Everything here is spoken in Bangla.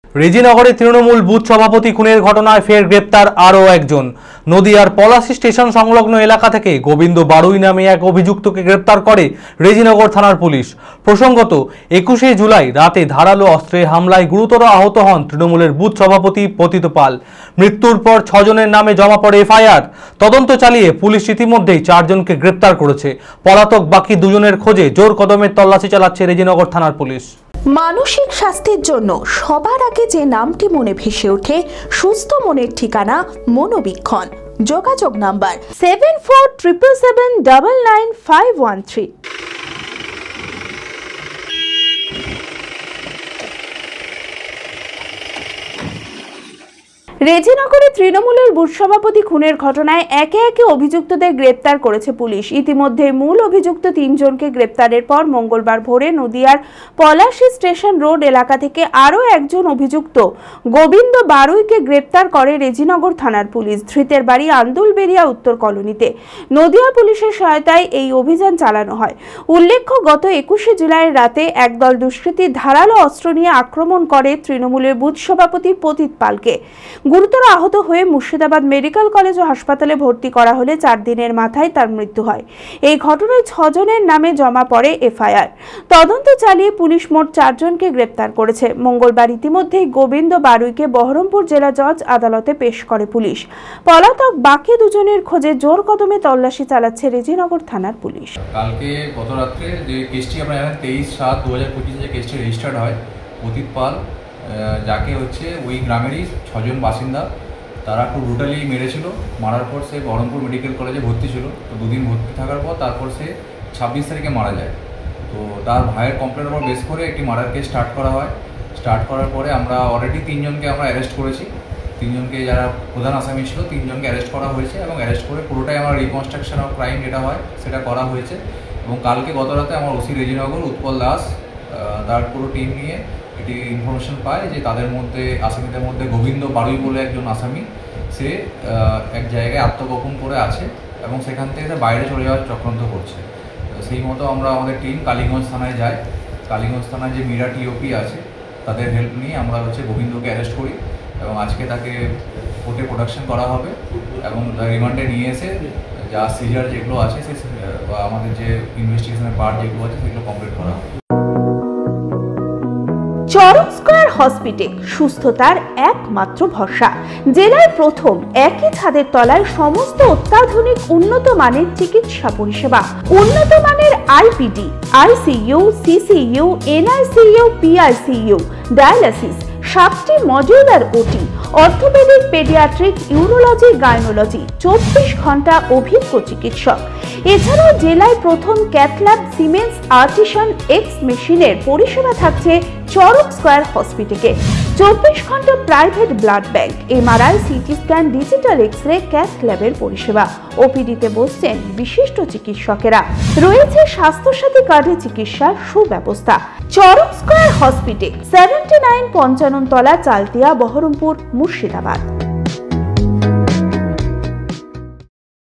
রেজিনগরে তৃণমূল বুথ সভাপতি খুনের ঘটনায় ফের গ্রেপ্তার আরও একজন। নদিয়ার পলাশী স্টেশন সংলগ্ন এলাকা থেকে গোবিন্দ বারুই নামে এক অভিযুক্তকে গ্রেপ্তার করে রেজিনগর থানার পুলিশ। প্রসঙ্গত 21শে জুলাই রাতে ধারালো অস্ত্রের হামলায় গুরুতর আহত হন তৃণমূলের বুথ সভাপতি পতিত পাল। মৃত্যুর পর 6 জনের নামে জমা পড়ে এফআইআর। তদন্ত চালিয়ে পুলিশ ইতিমধ্যেই 4 জনকে গ্রেপ্তার করেছে। পলাতক বাকি 2 জনের খোঁজে জোর কদমে তল্লাশি চালাচ্ছে রেজিনগর থানার পুলিশ। মানসিক স্বাস্থ্যের জন্য সবার আগে যে নামটি মনে ভেসে ওঠে, সুস্থ মনের ঠিকানা মনোবীক্ষণ। যোগাযোগ নাম্বার 7477799513। রেজিনগরে তৃণমূলের বুথ সভাপতি খুনের ঘটনায় একে একে অভিযুক্তদের গ্রেপ্তার করেছে পুলিশ। ইতিমধ্যে মূল অভিযুক্ত 3 জনকে গ্রেপ্তারের পর মঙ্গলবার ভোরে নদিয়ার পলাশী স্টেশন রোড এলাকা থেকে আরও একজন অভিযুক্ত গোবিন্দ বারুইকে গ্রেপ্তার করে রেজিনগর থানার পুলিশ। ধৃতের বাড়ি আন্দুলবেরিয়া উত্তর কলোনিতে। নদিয়া পুলিশের সহায়তায় এই অভিযান চালানো হয়। উল্লেখ্য, গত 21শে জুলাই রাতে একদল দুষ্কৃতী ধারালো অস্ত্র নিয়ে আক্রমণ করে তৃণমূলের বুথ সভাপতি পতিত পালকে। গুরুতর আহত হয়ে মুর্শিদাবাদ মেডিকেল কলেজ ও হাসপাতালে ভর্তি করা হলে 4 দিনের মাথায় তার মৃত্যু হয়। এই ঘটনায় 6 জনের নামে জমা পড়ে এফআইআর। তদন্ত চালিয়ে পুলিশ মোট 4 জনকে গ্রেপ্তার করেছে। মঙ্গলবার ইতিমধ্যেই গোবিন্দ বারুইকে বহরমপুর জেলা জজ আদালতে পেশ করে পুলিশ। পলাতক বাকি 2 জনের খোঁজে জোর কদমে তল্লাশি চালাচ্ছে রেজিনগর থানার পুলিশ। কালকে গত রাত্রে যে কেসটি আপনারা জানেন 23/7/2025 যে কেসটি রেজিস্টার্ড হয়, পতিত পাল যাকে হচ্ছে ওই গ্রামেরই 6 জন বাসিন্দা, তারা খুব ব্রুটালি মেরেছিল। মারার পর সে বহরমপুর মেডিকেল কলেজে ভর্তি ছিল। তো 2 দিন ভর্তি থাকার পর তারপর সে 26 তারিখে মারা যায়। তো তার ভাইয়ের কমপ্লেনের উপর বেস করে একটি মার্ডার কেস স্টার্ট করা হয়। স্টার্ট করার পরে আমরা অলরেডি 3 জনকে আমরা অ্যারেস্ট করেছি। 3 জনকে যারা প্রধান আসামি ছিল 3 জনকে অ্যারেস্ট করা হয়েছে এবং অ্যারেস্ট করে পুরোটাই আমার রিকনস্ট্রাকশন অফ ক্রাইম যেটা হয় সেটা করা হয়েছে। এবং কালকে গত রাতে আমার ওসি রেজিনগর উৎপল দাস তার পুরো টিম নিয়ে এটি ইনফরমেশন পায় যে তাদের মধ্যে আসামিদের মধ্যে গোবিন্দ বারুই বলে একজন আসামি, সে এক জায়গায় আত্মগোপন করে আছে এবং সেখান থেকে বাইরে চলে যাওয়ার চক্রান্ত করছে। সেই মতো আমরা আমাদের টিম কালীগঞ্জ থানায় যাই। কালীগঞ্জ থানায় যে মিরা টিওপি আছে তাদের হেল্প নিয়ে আমরা হচ্ছে গোবিন্দকে অ্যারেস্ট করি এবং আজকে তাকে কোর্টে প্রোডাকশন করা হবে এবং রিমান্ডে নিয়ে এসে যা সিজার যেগুলো আছে সে আমাদের যে ইনভেস্টিগেশনের পার্ট যেগুলো আছে সেগুলো কমপ্লিট করা হবে। চরক স্কয়ার হসপিটাল সুস্থতার একমাত্র ভরসা। জেলায় প্রথম একই ছাদের তলায় সমস্ত অত্যাধুনিক উন্নত মানের চিকিৎসা পরিষেবা, উন্নত মানের IPD, ICU, CCU, NICU, PICU, dialysis, 7টি modular OT, orthopaedic, paediatric, urology, gynaecology, 24 ঘন্টা অভিজ্ঞ চিকিৎসক। এছাড়াও জেলায় প্রথম ক্যাথল্যাব, সিমেন্স, আর্টিসান এক্স মেশিনের পরিষেবা থাকছে চরক স্কয়ার হসপিটালে। 24 ঘন্টা private blood bank, MRI, CT scan, digital X-ray, cath ল্যাবের পরিষেবা। ওপিডিতে বসছেন বিশিষ্ট চিকিৎসকেরা। রয়েছে স্বাস্থ্যসাথী কার্ডে চিকিৎসার সুব্যবস্থা। চরক স্কয়ার হসপিটাল 79 পঞ্চানন তলা, চালতিয়া, বহরমপুর, মুর্শিদাবাদ।